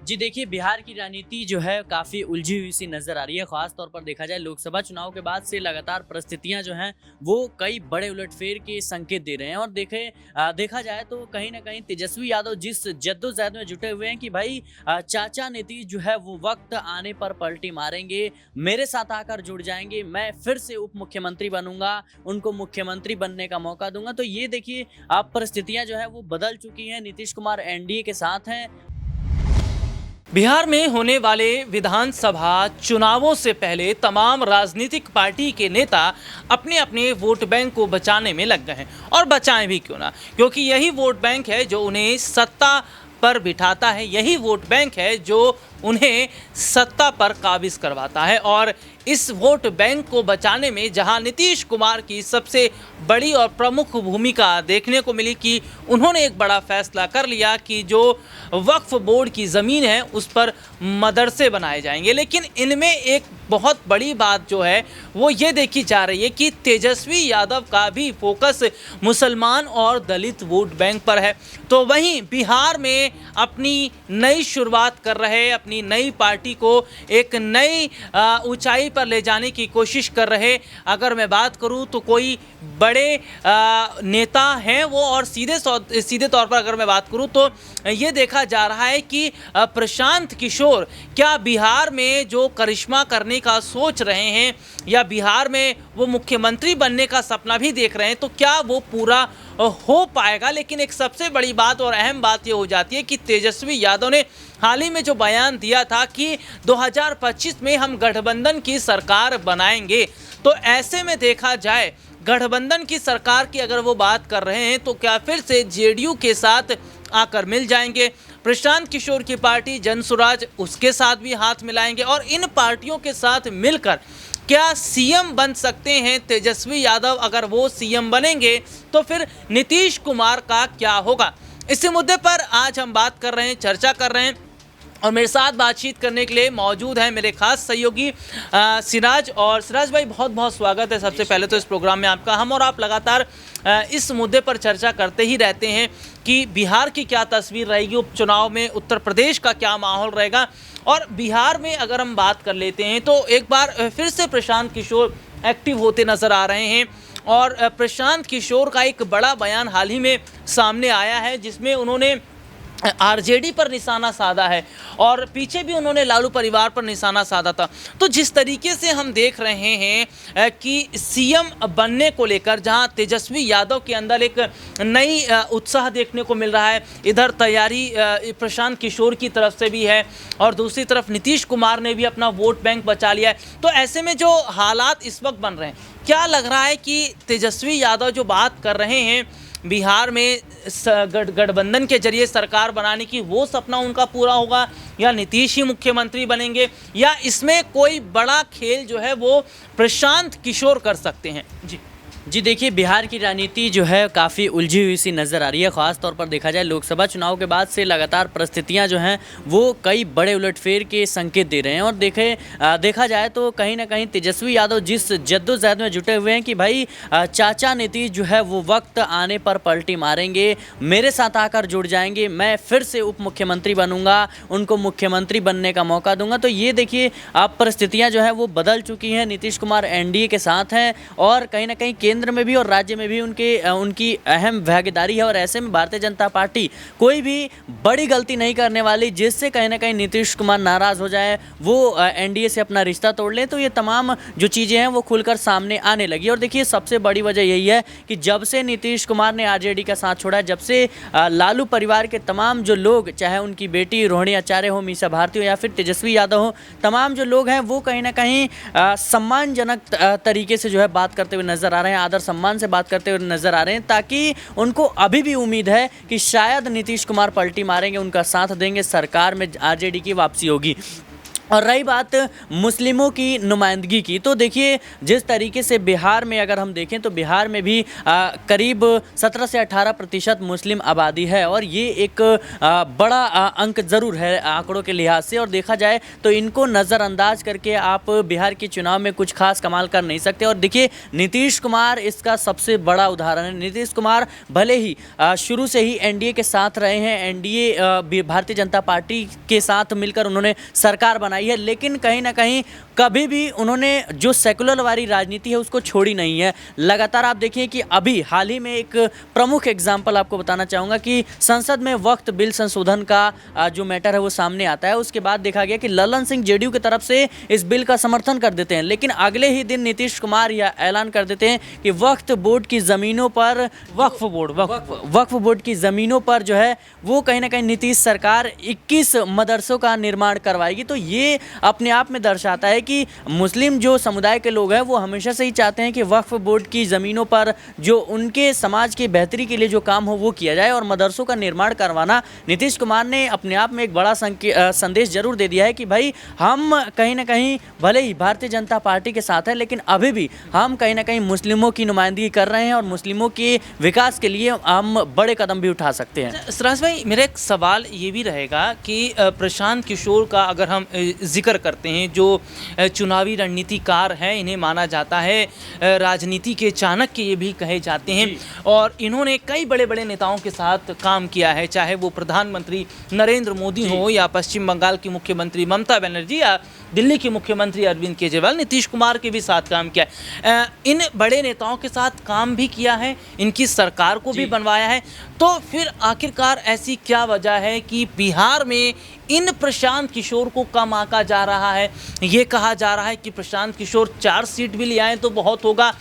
जी देखिए, बिहार की राजनीति जो है काफ़ी उलझी हुई सी नज़र आ रही है। ख़ास तौर पर देखा जाए लोकसभा चुनाव के बाद से लगातार परिस्थितियाँ जो हैं वो कई बड़े उलटफेर के संकेत दे रहे हैं। और देखा जाए तो कहीं न कहीं तेजस्वी यादव जिस जद्दोजहद में जुटे हुए हैं कि भाई चाचा नीतीश जो है वो वक़्त आने पर पलटी मारेंगे, मेरे साथ आकर जुड़ जाएँगे, मैं फिर से उप मुख्यमंत्री बनूँगा, उनको मुख्यमंत्री बनने का मौका दूँगा। तो ये देखिए अब परिस्थितियाँ जो है वो बदल चुकी हैं। नीतीश कुमार एनडीए के साथ हैं। बिहार में होने वाले विधानसभा चुनावों से पहले तमाम राजनीतिक पार्टी के नेता अपने अपने वोट बैंक को बचाने में लग गए हैं। और बचाएं भी क्यों ना, क्योंकि यही वोट बैंक है जो उन्हें सत्ता पर बिठाता है, यही वोट बैंक है जो उन्हें सत्ता पर काबिज करवाता है। और इस वोट बैंक को बचाने में जहां नीतीश कुमार की सबसे बड़ी और प्रमुख भूमिका देखने को मिली कि उन्होंने एक बड़ा फैसला कर लिया कि जो वक्फ बोर्ड की ज़मीन है उस पर मदरसे बनाए जाएंगे। लेकिन इनमें एक बहुत बड़ी बात जो है वो ये देखी जा रही है कि तेजस्वी यादव का भी फोकस मुसलमान और दलित वोट बैंक पर है। तो वहीं बिहार में अपनी नई शुरुआत कर रहे, अपनी नई पार्टी को एक नई ऊंचाई पर ले जाने की कोशिश कर रहे, अगर मैं बात करूं तो कोई बड़े नेता हैं वो। और सीधे तौर पर अगर मैं बात करूं तो ये देखा जा रहा है कि प्रशांत किशोर क्या बिहार में जो करिश्मा करने का सोच रहे हैं या बिहार में वो मुख्यमंत्री बनने का सपना भी देख रहे हैं, तो क्या वो पूरा हो पाएगा। लेकिन एक सबसे बड़ी बात और अहम बात ये हो जाती है कि तेजस्वी यादव ने हाल ही में जो बयान दिया था कि 2025 में हम गठबंधन की सरकार बनाएंगे, तो ऐसे में देखा जाए गठबंधन की सरकार की अगर वो बात कर रहे हैं तो क्या फिर से जेडीयू के साथ आकर मिल जाएंगे, प्रशांत किशोर की पार्टी जनसुराज उसके साथ भी हाथ मिलाएंगे, और इन पार्टियों के साथ मिलकर क्या सीएम बन सकते हैं तेजस्वी यादव। अगर वो सीएम बनेंगे तो फिर नीतीश कुमार का क्या होगा। इसी मुद्दे पर आज हम बात कर रहे हैं, चर्चा कर रहे हैं, और मेरे साथ बातचीत करने के लिए मौजूद हैं मेरे खास सहयोगी सिराज। और सिराज भाई, बहुत बहुत स्वागत है सबसे पहले तो इस प्रोग्राम में आपका। हम और आप लगातार इस मुद्दे पर चर्चा करते ही रहते हैं कि बिहार की क्या तस्वीर रहेगी उपचुनाव में, उत्तर प्रदेश का क्या माहौल रहेगा। और बिहार में अगर हम बात कर लेते हैं तो एक बार फिर से प्रशांत किशोर एक्टिव होते नज़र आ रहे हैं। और प्रशांत किशोर का एक बड़ा बयान हाल ही में सामने आया है जिसमें उन्होंने आरजेडी पर निशाना साधा है, और पीछे भी उन्होंने लालू परिवार पर निशाना साधा था। तो जिस तरीके से हम देख रहे हैं कि सीएम बनने को लेकर जहां तेजस्वी यादव के अंदर एक नई उत्साह देखने को मिल रहा है, इधर तैयारी प्रशांत किशोर की तरफ से भी है, और दूसरी तरफ नीतीश कुमार ने भी अपना वोट बैंक बचा लिया है। तो ऐसे में जो हालात इस वक्त बन रहे हैं, क्या लग रहा है कि तेजस्वी यादव जो बात कर रहे हैं बिहार में गठबंधन के जरिए सरकार बनाने की, वो सपना उनका पूरा होगा, या नीतीश ही मुख्यमंत्री बनेंगे, या इसमें कोई बड़ा खेल जो है वो प्रशांत किशोर कर सकते हैं? जी देखिए, बिहार की राजनीति जो है काफ़ी उलझी हुई सी नज़र आ रही है। ख़ास तौर पर देखा जाए लोकसभा चुनाव के बाद से लगातार परिस्थितियां जो हैं वो कई बड़े उलटफेर के संकेत दे रहे हैं। और देखा जाए तो कहीं ना कहीं तेजस्वी यादव जिस जद्दोजहद में जुटे हुए हैं कि भाई चाचा नीतीश जो है वो वक्त आने पर पलटी मारेंगे, मेरे साथ आकर जुड़ जाएंगे, मैं फिर से उप मुख्यमंत्री बनूंगा, उनको मुख्यमंत्री बनने का मौका दूंगा। तो ये देखिए अब परिस्थितियाँ जो है वो बदल चुकी हैं। नीतीश कुमार एनडीए के साथ हैं, और कहीं ना कहीं केंद्र में भी और राज्य में भी उनकी अहम भागीदारी है। और ऐसे में भारतीय जनता पार्टी कोई भी बड़ी गलती नहीं करने वाली जिससे कहीं ना कहीं नीतीश कुमार नाराज़ हो जाए, वो एनडीए से अपना रिश्ता तोड़ लें। तो ये तमाम जो चीज़ें हैं वो खुलकर सामने आने लगी। और देखिए सबसे बड़ी वजह यही है कि जब से नीतीश कुमार ने आरजेडी का साथ छोड़ा, जब से लालू परिवार के तमाम जो लोग, चाहे उनकी बेटी रोहिणी आचार्य हो, मीसा भारती हो, या फिर तेजस्वी यादव हो, तमाम जो लोग हैं वो कहीं ना कहीं सम्मानजनक तरीके से जो है बात करते हुए नजर आ रहे हैं, आदर सम्मान से बात करते हुए नजर आ रहे हैं, ताकि उनको अभी भी उम्मीद है कि शायद नीतीश कुमार पलटी मारेंगे, उनका साथ देंगे, सरकार में आरजेडी की वापसी होगी। और रही बात मुस्लिमों की नुमाइंदगी की, तो देखिए जिस तरीके से बिहार में अगर हम देखें तो बिहार में भी करीब 17 से 18% मुस्लिम आबादी है और ये एक बड़ा अंक ज़रूर है आंकड़ों के लिहाज से। और देखा जाए तो इनको नज़रअंदाज करके आप बिहार के चुनाव में कुछ खास कमाल कर नहीं सकते। और देखिए नीतीश कुमार इसका सबसे बड़ा उदाहरण है। नीतीश कुमार भले ही शुरू से ही एनडीए के साथ रहे हैं, एनडीए भारतीय जनता पार्टी के साथ मिलकर उन्होंने सरकार बनाई है, लेकिन कहीं ना कहीं कभी भी उन्होंने जो सेकुलर वाली राजनीति है उसको छोड़ी नहीं है। लगातार आप देखिए कि अभी हाल ही में एक प्रमुख एग्जाम्पल आपको बताना चाहूँगा कि संसद में वक्त बिल संशोधन का जो मैटर है वो सामने आता है। उसके बाद देखा गया कि ललन सिंह जेडीयू की तरफ से इस बिल का समर्थन कर देते हैं, लेकिन अगले ही दिन नीतीश कुमार यह ऐलान कर देते हैं कि वक्फ बोर्ड की ज़मीनों पर वक्फ बोर्ड की ज़मीनों पर जो है वो कहीं ना कहीं नीतीश सरकार 21 मदरसों का निर्माण करवाएगी। तो ये अपने आप में दर्शाता है कि मुस्लिम जो समुदाय के लोग हैं वो हमेशा से ही चाहते हैं कि वक्फ बोर्ड की ज़मीनों पर जो उनके समाज की बेहतरी के लिए जो काम हो वो किया जाए। और मदरसों का निर्माण करवाना नीतीश कुमार ने अपने आप में एक बड़ा संदेश जरूर दे दिया है कि भाई हम कहीं ना कहीं भले ही भारतीय जनता पार्टी के साथ है, लेकिन अभी भी हम कहीं ना कहीं मुस्लिमों की नुमाइंदगी कर रहे हैं और मुस्लिमों के विकास के लिए हम बड़े कदम भी उठा सकते हैं। सराज भाई, मेरा एक सवाल ये भी रहेगा कि प्रशांत किशोर का अगर हम जिक्र करते हैं, जो चुनावी रणनीतिकार हैं, इन्हें माना जाता है राजनीति के चाणक्य ये भी कहे जाते हैं, और इन्होंने कई बड़े बड़े नेताओं के साथ काम किया है, चाहे वो प्रधानमंत्री नरेंद्र मोदी हो या पश्चिम बंगाल की मुख्यमंत्री ममता बनर्जी या दिल्ली के मुख्यमंत्री अरविंद केजरीवाल, नीतीश कुमार के भी साथ काम किया है। इन बड़े नेताओं के साथ काम भी किया है, इनकी सरकार को भी बनवाया है। तो फिर आखिरकार ऐसी क्या वजह है कि बिहार में इन प्रशांत किशोर को कम आंका जा रहा है? ये कहा जा रहा है कि प्रशांत किशोर 4 सीट भी ले आएँ तो बहुत होगा,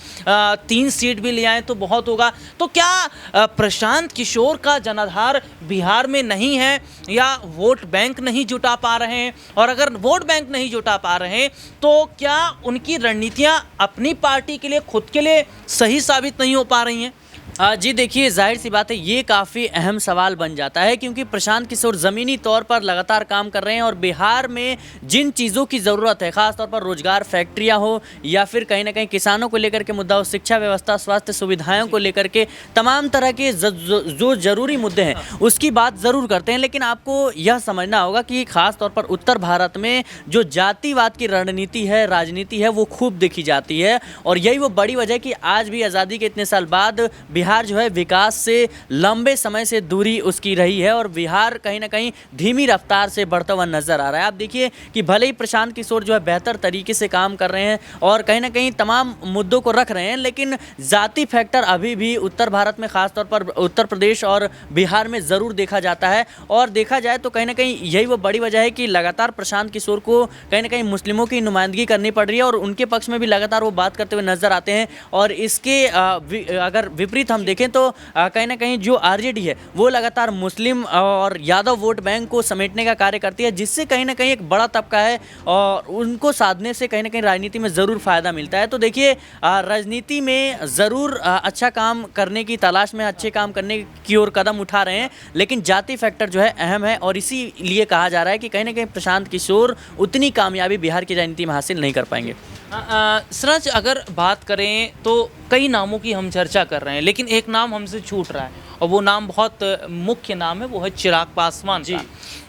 3 सीट भी ले आएँ तो बहुत होगा। तो क्या प्रशांत किशोर का जनाधार बिहार में नहीं है, या वोट बैंक नहीं जुटा पा रहे हैं? और अगर वोट बैंक नहीं जुटा पा रहे हैं तो क्या उनकी रणनीतियाँ अपनी पार्टी के लिए, खुद के लिए सही साबित नहीं हो पा रही हैं? जी देखिए, जाहिर सी बात है ये काफ़ी अहम सवाल बन जाता है, क्योंकि प्रशांत किशोर ज़मीनी तौर पर लगातार काम कर रहे हैं और बिहार में जिन चीज़ों की ज़रूरत है, ख़ास तौर पर रोज़गार, फैक्ट्रियाँ हो या फिर कहीं ना कहीं किसानों को लेकर के मुद्दा हो, शिक्षा व्यवस्था, स्वास्थ्य सुविधाओं को लेकर के तमाम तरह के जो ज़रूरी मुद्दे हैं उसकी बात ज़रूर करते हैं। लेकिन आपको यह समझना होगा कि ख़ास तौर पर उत्तर भारत में जो जातिवाद की रणनीति है, राजनीति है, वो खूब देखी जाती है। और यही वो बड़ी वजह कि आज भी आज़ादी के इतने साल बाद बिहार जो है विकास से लंबे समय से दूरी उसकी रही है और बिहार कहीं ना कहीं धीमी रफ्तार से बढ़ता हुआ नजर आ रहा है। आप देखिए कि भले ही प्रशांत किशोर जो है बेहतर तरीके से काम कर रहे हैं और कहीं ना कहीं तमाम मुद्दों को रख रहे हैं, लेकिन जाति फैक्टर अभी भी उत्तर भारत में, खासतौर पर उत्तर प्रदेश और बिहार में ज़रूर देखा जाता है। और देखा जाए तो कहीं ना कहीं यही वो बड़ी वजह है कि लगातार प्रशांत किशोर को कहीं ना कहीं मुस्लिमों की नुमाइंदगी करनी पड़ रही है और उनके पक्ष में भी लगातार वो बात करते हुए नजर आते हैं। और इसके अगर विपरीत हम देखें तो कहीं ना कहीं जो आरजेडी है वो लगातार मुस्लिम और यादव वोट बैंक को समेटने का कार्य करती है, जिससे कहीं ना कहीं एक बड़ा तबका है और उनको साधने से कहीं ना कहीं राजनीति में ज़रूर फ़ायदा मिलता है। तो देखिए, राजनीति में ज़रूर अच्छा काम करने की तलाश में, अच्छे काम करने की ओर कदम उठा रहे हैं, लेकिन जाति फैक्टर जो है अहम है और इसीलिए कहा जा रहा है कि कहीं ना कहीं प्रशांत किशोर उतनी कामयाबी बिहार की राजनीति में हासिल नहीं कर पाएंगे। सराज, अगर बात करें तो कई नामों की हम चर्चा कर रहे हैं, लेकिन एक नाम हमसे छूट रहा है और वो नाम बहुत मुख्य नाम है, वो है चिराग पासवान का।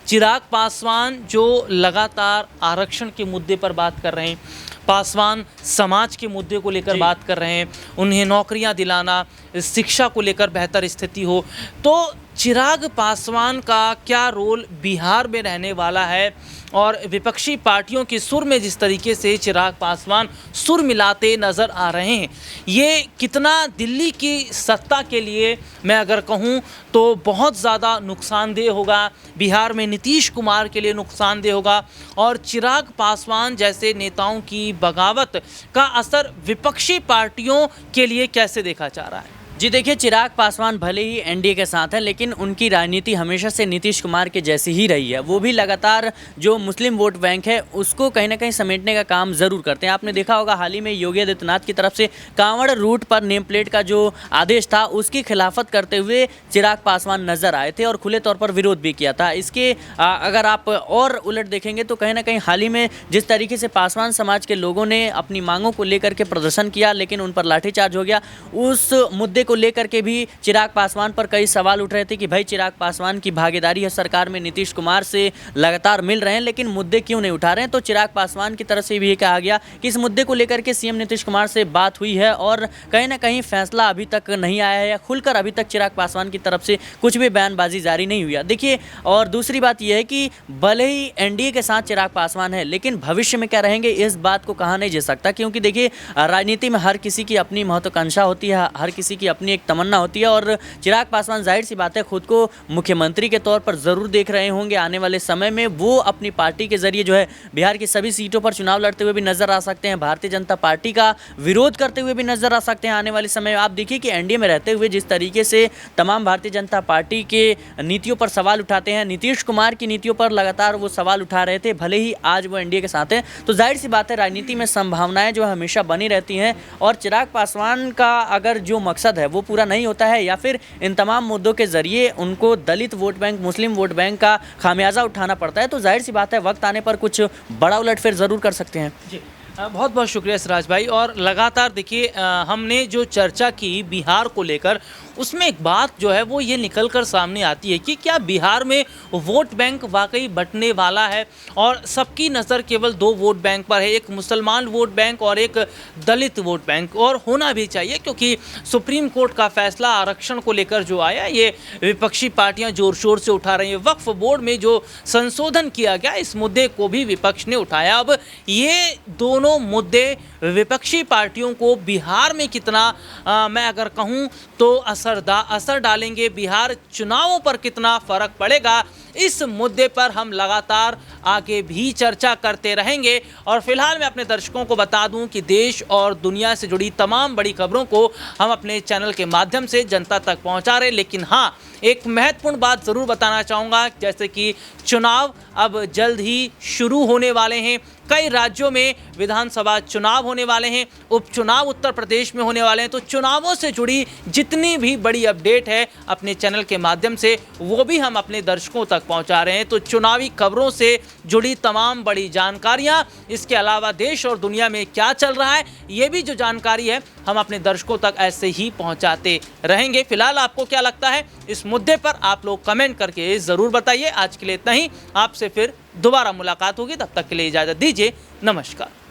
चिराग पासवान जो लगातार आरक्षण के मुद्दे पर बात कर रहे हैं, पासवान समाज के मुद्दे को लेकर बात कर रहे हैं, उन्हें नौकरियां दिलाना, शिक्षा को लेकर बेहतर स्थिति हो। तो चिराग पासवान का क्या रोल बिहार में रहने वाला है? और विपक्षी पार्टियों के सुर में जिस तरीके से चिराग पासवान सुर मिलाते नज़र आ रहे हैं, ये कितना दिल्ली की सत्ता के लिए, मैं अगर कहूँ तो बहुत ज़्यादा नुकसानदेह होगा, बिहार में नीतीश कुमार के लिए नुकसानदेह होगा, और चिराग पासवान जैसे नेताओं की बगावत का असर विपक्षी पार्टियों के लिए कैसे देखा जा रहा है? जी देखिए, चिराग पासवान भले ही एनडीए के साथ हैं, लेकिन उनकी राजनीति हमेशा से नीतीश कुमार के जैसी ही रही है। वो भी लगातार जो मुस्लिम वोट बैंक है उसको कहीं ना कहीं समेटने का काम ज़रूर करते हैं। आपने देखा होगा हाल ही में योगी आदित्यनाथ की तरफ से कांवड़ रूट पर नेम प्लेट का जो आदेश था उसकी खिलाफत करते हुए चिराग पासवान नजर आए थे और खुले तौर पर विरोध भी किया था। इसके अगर आप और उलट देखेंगे तो कहीं ना कहीं हाल ही में जिस तरीके से पासवान समाज के लोगों ने अपनी मांगों को लेकर के प्रदर्शन किया, लेकिन उन पर लाठीचार्ज हो गया, उस मुद्दे को लेकर के भी चिराग पासवान पर कई सवाल उठ रहे थे कि भाई चिराग पासवान की भागीदारी है सरकार में, नीतीश कुमार से लगातार मिल रहे हैं, लेकिन मुद्दे क्यों नहीं उठा रहे हैं। तो चिराग पासवान की तरफ से भी ये कहा गया कि इस मुद्दे को लेकर के सीएम नीतीश कुमार से बात हुई है और कहीं ना कहीं फैसला अभी तक नहीं आया है, या खुलकर अभी तक चिराग पासवान की तरफ से कुछ भी बयानबाजी जारी नहीं हुई है। देखिए, और दूसरी बात यह है कि भले ही एनडीए के साथ चिराग पासवान है, लेकिन भविष्य में क्या रहेंगे इस बात को कहा नहीं जा सकता, क्योंकि देखिए राजनीति में हर किसी की अपनी महत्वाकांक्षा होती है, हर किसी की अपनी एक तमन्ना होती है और चिराग पासवान जाहिर सी बात है खुद को मुख्यमंत्री के तौर पर ज़रूर देख रहे होंगे। आने वाले समय में वो अपनी पार्टी के जरिए जो है बिहार की सभी सीटों पर चुनाव लड़ते हुए भी नजर आ सकते हैं, भारतीय जनता पार्टी का विरोध करते हुए भी नजर आ सकते हैं आने वाले समय में। आप देखिए कि एनडीए में रहते हुए जिस तरीके से तमाम भारतीय जनता पार्टी के नीतियों पर सवाल उठाते हैं, नीतीश कुमार की नीतियों पर लगातार वो सवाल उठा रहे थे, भले ही आज वो एनडीए के साथ हैं, तो जाहिर सी बात है राजनीति में संभावनाएं जो हमेशा बनी रहती हैं और चिराग पासवान का अगर जो मकसद है वो पूरा नहीं होता है या फिर इन तमाम मुद्दों के जरिए उनको दलित वोट बैंक, मुस्लिम वोट बैंक का खामियाजा उठाना पड़ता है, तो जाहिर सी बात है वक्त आने पर कुछ बड़ा उलटफेर ज़रूर कर सकते हैं। जी, बहुत बहुत शुक्रिया सिराज भाई। और लगातार देखिए हमने जो चर्चा की बिहार को लेकर, उसमें एक बात जो है वो ये निकल कर सामने आती है कि क्या बिहार में वोट बैंक वाकई बंटने वाला है और सबकी नज़र केवल दो वोट बैंक पर है, एक मुसलमान वोट बैंक और एक दलित वोट बैंक, और होना भी चाहिए क्योंकि सुप्रीम कोर्ट का फैसला आरक्षण को लेकर जो आया, ये विपक्षी पार्टियां जोर शोर से उठा रही हैं। वक्फ बोर्ड में जो संशोधन किया गया, इस मुद्दे को भी विपक्ष ने उठाया। अब ये दोनों मुद्दे विपक्षी पार्टियों को बिहार में कितना मैं अगर कहूँ तो असर डालेंगे, बिहार चुनावों पर कितना फर्क पड़ेगा, इस मुद्दे पर हम लगातार आगे भी चर्चा करते रहेंगे। और फिलहाल मैं अपने दर्शकों को बता दूं कि देश और दुनिया से जुड़ी तमाम बड़ी खबरों को हम अपने चैनल के माध्यम से जनता तक पहुंचा रहे, लेकिन हाँ, एक महत्वपूर्ण बात ज़रूर बताना चाहूँगा, जैसे कि चुनाव अब जल्द ही शुरू होने वाले हैं, कई राज्यों में विधानसभा चुनाव होने वाले हैं, उपचुनाव उत्तर प्रदेश में होने वाले हैं, तो चुनावों से जुड़ी जितनी भी बड़ी अपडेट है अपने चैनल के माध्यम से वो भी हम अपने दर्शकों तक पहुंचा रहे हैं। तो चुनावी खबरों से जुड़ी तमाम बड़ी जानकारियां, इसके अलावा देश और दुनिया में क्या चल रहा है, ये भी जो जानकारी है हम अपने दर्शकों तक ऐसे ही पहुंचाते रहेंगे। फिलहाल आपको क्या लगता है इस मुद्दे पर आप लोग कमेंट करके ज़रूर बताइए। आज के लिए इतना ही, आपसे फिर दोबारा मुलाकात होगी, तब तक के लिए इजाज़त दीजिए, नमस्कार।